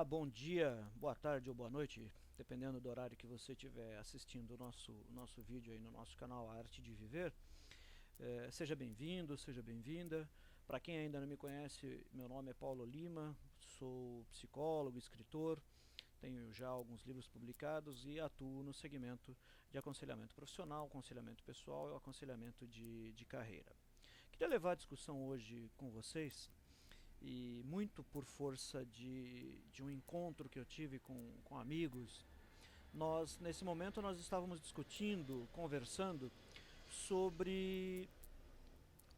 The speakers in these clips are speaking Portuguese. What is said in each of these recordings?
Bom dia, boa tarde ou boa noite, dependendo do horário que você estiver assistindo o nosso vídeo aí no nosso canal A Arte de Viver. Seja bem-vindo, seja bem-vinda. Para quem ainda não me conhece, meu nome é Paulo Lima, sou psicólogo, escritor, tenho já alguns livros publicados e atuo no segmento de aconselhamento profissional, aconselhamento pessoal e aconselhamento de carreira. Queria levar a discussão hoje com vocês, e muito por força de um encontro que eu tive com amigos. Nesse momento nós estávamos discutindo, conversando sobre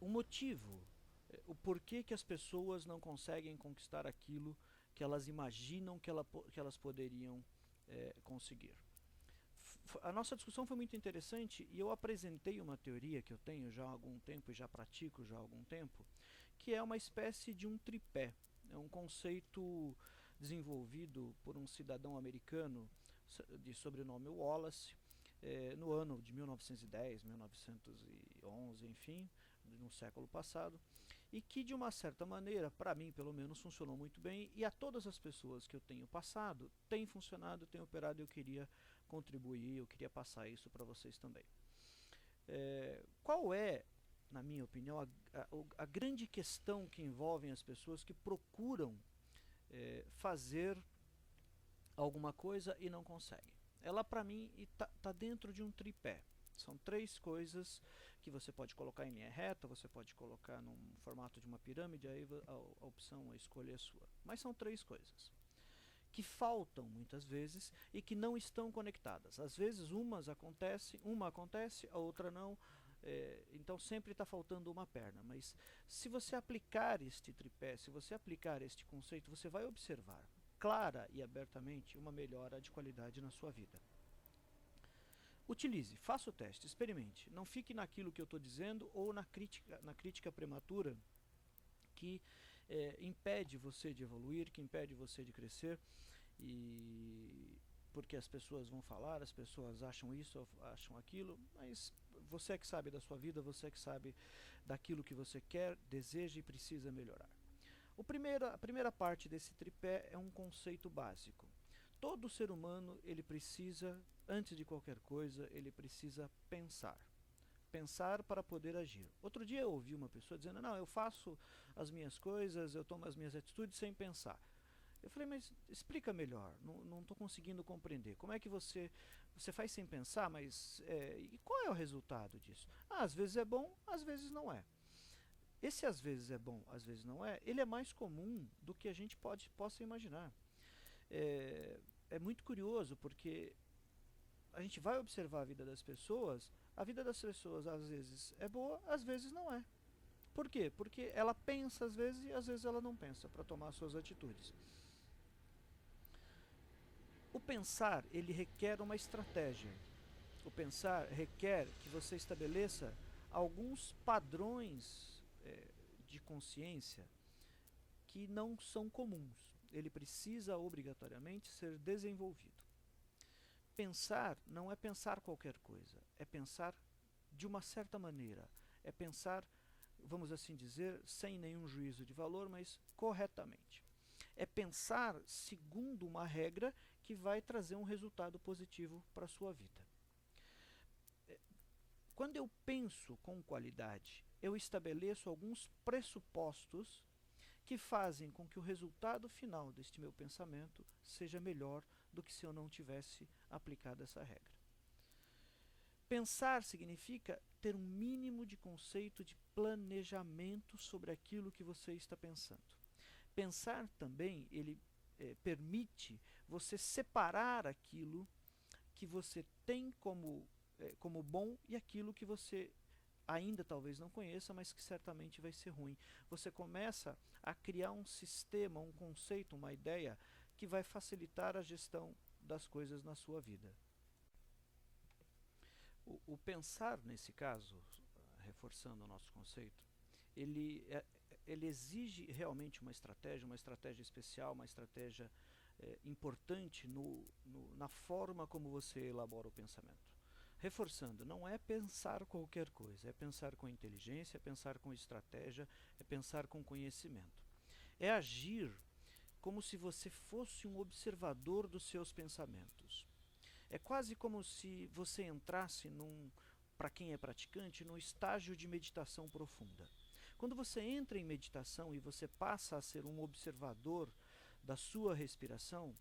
o motivo, o porquê que as pessoas não conseguem conquistar aquilo que elas imaginam que elas poderiam conseguir. A nossa discussão foi muito interessante e eu apresentei uma teoria que eu tenho já há algum tempo e já pratico já há algum tempo, que é uma espécie de um tripé. É um conceito desenvolvido por um cidadão americano de sobrenome Wallace, no ano de 1910, 1911, enfim, no século passado, e que de uma certa maneira, para mim pelo menos, funcionou muito bem, e a todas as pessoas que eu tenho passado, tem funcionado, tem operado, e eu queria contribuir, eu queria passar isso para vocês também. Qual é, na minha opinião, a grande questão que envolve as pessoas que procuram fazer alguma coisa e não conseguem? Ela, para mim, está dentro de um tripé. São três coisas que você pode colocar em linha reta, você pode colocar num formato de uma pirâmide, aí a opção, a escolha é sua. Mas são três coisas que faltam muitas vezes e que não estão conectadas. Às vezes uma acontece, a outra não, então sempre está faltando uma perna. Mas se você aplicar este tripé, se você aplicar este conceito, você vai observar clara e abertamente uma melhora de qualidade na sua vida. Utilize, faça o teste, experimente. Não fique naquilo que eu estou dizendo ou na crítica prematura que impede você de evoluir, que impede você de crescer, e porque as pessoas vão falar, as pessoas acham isso, acham aquilo, mas você é que sabe da sua vida, você é que sabe daquilo que você quer, deseja e precisa melhorar. A primeira parte desse tripé é um conceito básico. Todo ser humano, ele precisa, antes de qualquer coisa, ele precisa pensar. Pensar para poder agir. Outro dia eu ouvi uma pessoa dizendo, não, eu faço as minhas coisas, eu tomo as minhas atitudes sem pensar. Eu falei, mas explica melhor, não estou conseguindo compreender. Como é que você faz sem pensar, mas e qual é o resultado disso? Às vezes é bom, às vezes não é. Esse às vezes é bom, às vezes não é, ele é mais comum do que a gente possa imaginar. É muito curioso, porque a gente vai observar a vida das pessoas às vezes é boa, às vezes não é. Por quê? Porque ela pensa às vezes e às vezes ela não pensa para tomar suas atitudes. O pensar, ele requer uma estratégia. O pensar requer que você estabeleça alguns padrões de consciência que não são comuns. Ele precisa obrigatoriamente ser desenvolvido. Pensar não é pensar qualquer coisa, é pensar de uma certa maneira, é pensar, vamos assim dizer, sem nenhum juízo de valor, mas corretamente. É pensar segundo uma regra que vai trazer um resultado positivo para a sua vida. Quando eu penso com qualidade, eu estabeleço alguns pressupostos que fazem com que o resultado final deste meu pensamento seja melhor do que se eu não tivesse aplicado essa regra. Pensar significa ter um mínimo de conceito de planejamento sobre aquilo que você está pensando. Pensar também, ele permite você separar aquilo que você tem como bom e aquilo que você ainda talvez não conheça, mas que certamente vai ser ruim. Você começa a criar um sistema, um conceito, uma ideia que vai facilitar a gestão das coisas na sua vida. O pensar, nesse caso, reforçando o nosso conceito, ele exige realmente uma estratégia especial, uma estratégia importante na forma como você elabora o pensamento. Reforçando, não é pensar qualquer coisa, é pensar com inteligência, é pensar com estratégia, é pensar com conhecimento. É agir como se você fosse um observador dos seus pensamentos. É quase como se você entrasse para quem é praticante, num estágio de meditação profunda. Quando você entra em meditação e você passa a ser um observador da sua respiração,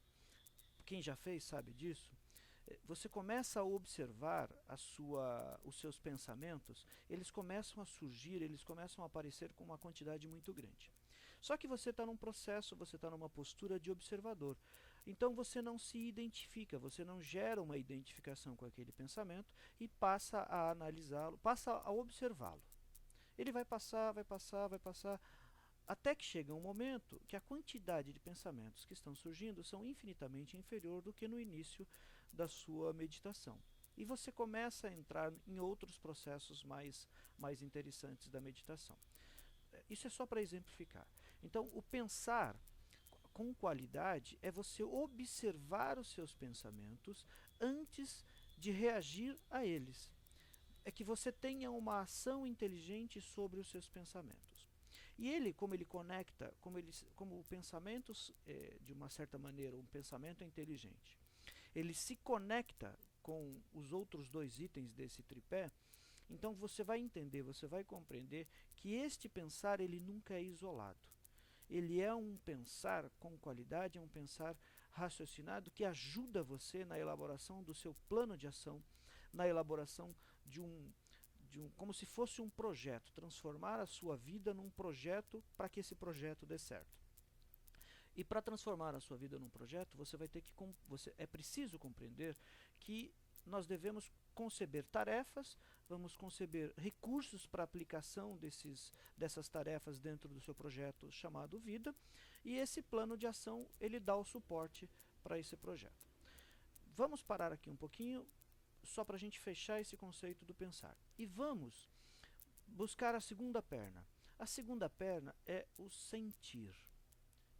quem já fez sabe disso, você começa a observar os seus pensamentos, eles começam a surgir, eles começam a aparecer com uma quantidade muito grande. Só que você está num processo, você está numa postura de observador. Então você não se identifica, você não gera uma identificação com aquele pensamento e passa a analisá-lo, passa a observá-lo. Ele vai passar, vai passar, vai passar, até que chega um momento que a quantidade de pensamentos que estão surgindo são infinitamente inferior do que no início da sua meditação. E você começa a entrar em outros processos mais interessantes da meditação. Isso é só para exemplificar. Então, o pensar com qualidade é você observar os seus pensamentos antes de reagir a eles. É que você tenha uma ação inteligente sobre os seus pensamentos. E como ele conecta, como o pensamento, de uma certa maneira, um pensamento inteligente, ele se conecta com os outros dois itens desse tripé, então você vai entender, você vai compreender que este pensar ele nunca é isolado. Ele é um pensar com qualidade, é um pensar raciocinado que ajuda você na elaboração do seu plano de ação, na elaboração como se fosse um projeto, transformar a sua vida num projeto para que esse projeto dê certo. E para transformar a sua vida num projeto, é preciso compreender que nós devemos conceber tarefas, vamos conceber recursos para aplicação dessas tarefas dentro do seu projeto chamado vida, e esse plano de ação ele dá o suporte para esse projeto. Vamos parar aqui um pouquinho, só para a gente fechar esse conceito do pensar. E vamos buscar a segunda perna. A segunda perna é o sentir.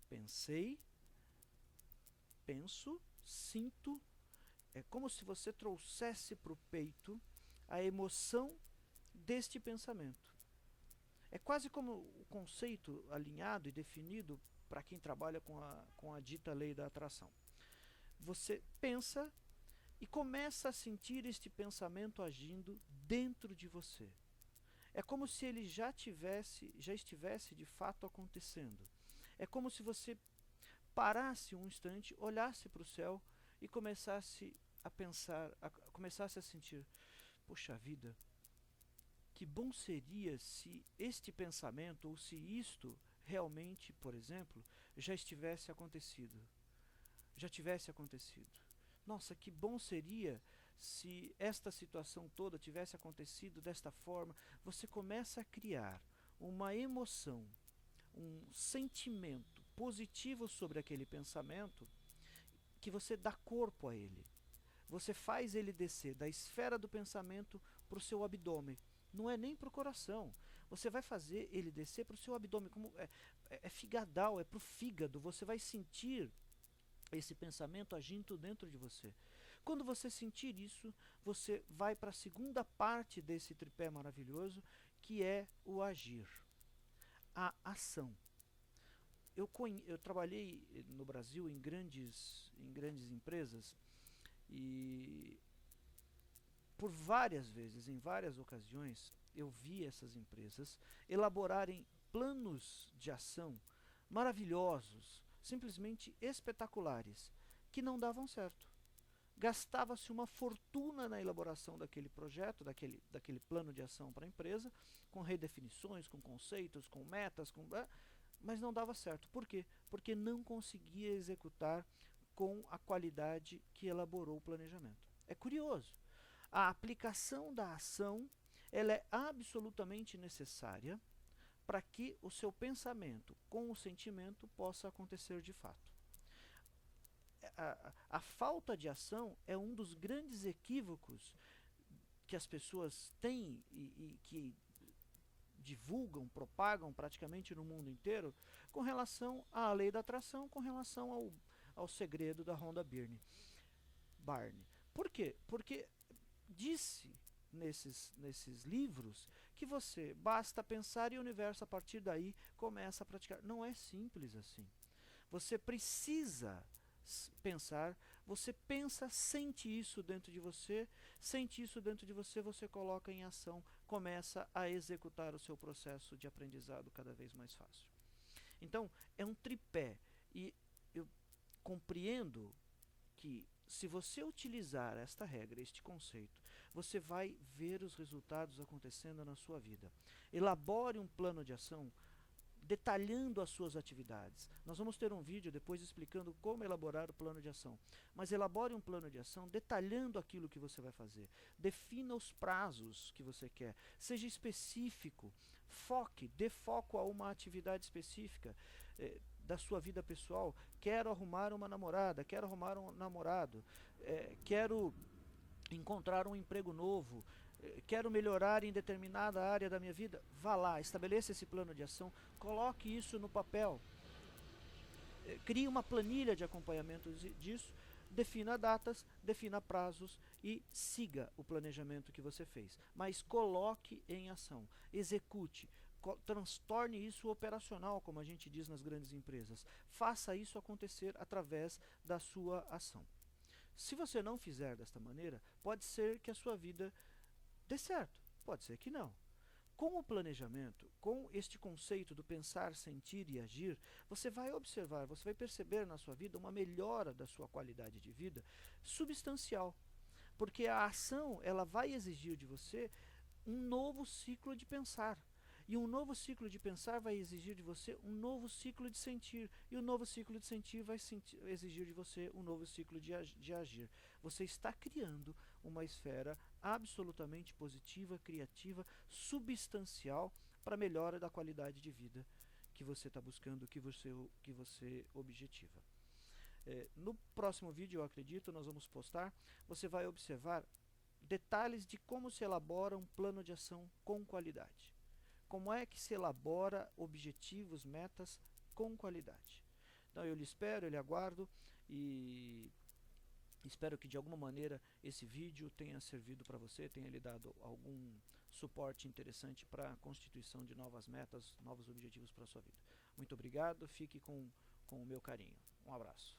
Pensei, penso, sinto. É como se você trouxesse para o peito a emoção deste pensamento. É quase como o conceito alinhado e definido para quem trabalha com a dita lei da atração. Você pensa e começa a sentir este pensamento agindo dentro de você. É como se ele já estivesse de fato acontecendo. É como se você parasse um instante, olhasse para o céu e começasse a pensar, começasse a sentir, poxa vida, que bom seria se este pensamento, ou se isto realmente, por exemplo, já tivesse acontecido. Nossa, que bom seria se esta situação toda tivesse acontecido desta forma. Você começa a criar uma emoção, um sentimento positivo sobre aquele pensamento, que você dá corpo a ele. Você faz ele descer da esfera do pensamento para o seu abdômen. Não é nem para o coração. Você vai fazer ele descer para o seu abdômen. É figadal, é para o fígado. Você vai sentir esse pensamento agindo dentro de você. Quando você sentir isso, você vai para a segunda parte desse tripé maravilhoso, que é o agir, a ação. Eu trabalhei no Brasil em grandes empresas e por várias vezes, em várias ocasiões, eu vi essas empresas elaborarem planos de ação maravilhosos, simplesmente espetaculares, que não davam certo. Gastava-se uma fortuna na elaboração daquele projeto, daquele plano de ação para a empresa, com redefinições, com conceitos, com metas, mas não dava certo. Por quê? Porque não conseguia executar com a qualidade que elaborou o planejamento. É curioso. A aplicação da ação ela é absolutamente necessária para que o seu pensamento com o sentimento possa acontecer de fato. A falta de ação é um dos grandes equívocos que as pessoas têm e que divulgam, propagam praticamente no mundo inteiro com relação à lei da atração, com relação ao segredo da Rhonda Byrne. Por quê? Porque disse nesses livros que você basta pensar e o universo a partir daí começa a praticar. Não é simples assim. Você precisa pensar, você pensa, sente isso dentro de você, sente isso dentro de você, você coloca em ação, começa a executar o seu processo de aprendizado cada vez mais fácil. Então, é um tripé, e eu compreendo que se você utilizar esta regra, este conceito, você vai ver os resultados acontecendo na sua vida. Elabore um plano de ação detalhando as suas atividades. Nós vamos ter um vídeo depois explicando como elaborar o plano de ação. Mas elabore um plano de ação detalhando aquilo que você vai fazer. Defina os prazos que você quer. Seja específico. Foque, dê foco a uma atividade específica da sua vida pessoal. Quero arrumar uma namorada, quero arrumar um namorado, quero encontrar um emprego novo, quero melhorar em determinada área da minha vida. Vá lá, estabeleça esse plano de ação, coloque isso no papel, crie uma planilha de acompanhamento disso, defina datas, defina prazos e siga o planejamento que você fez. Mas coloque em ação, execute, transtorne isso operacional, como a gente diz nas grandes empresas. Faça isso acontecer através da sua ação. Se você não fizer desta maneira, pode ser que a sua vida dê certo, pode ser que não. Com o planejamento, com este conceito do pensar, sentir e agir, você vai observar, você vai perceber na sua vida uma melhora da sua qualidade de vida substancial. Porque a ação, ela vai exigir de você um novo ciclo de pensar. E um novo ciclo de pensar vai exigir de você um novo ciclo de sentir. E o novo ciclo de sentir vai exigir de você um novo ciclo de agir. Você está criando uma esfera absolutamente positiva, criativa, substancial para a melhora da qualidade de vida que você está buscando, que você objetiva. No próximo vídeo, eu acredito, nós vamos postar, você vai observar detalhes de como se elabora um plano de ação com qualidade. Como é que se elabora objetivos, metas com qualidade. Então eu lhe espero, eu lhe aguardo e espero que de alguma maneira esse vídeo tenha servido para você, tenha lhe dado algum suporte interessante para a constituição de novas metas, novos objetivos para a sua vida. Muito obrigado, fique com o meu carinho. Um abraço.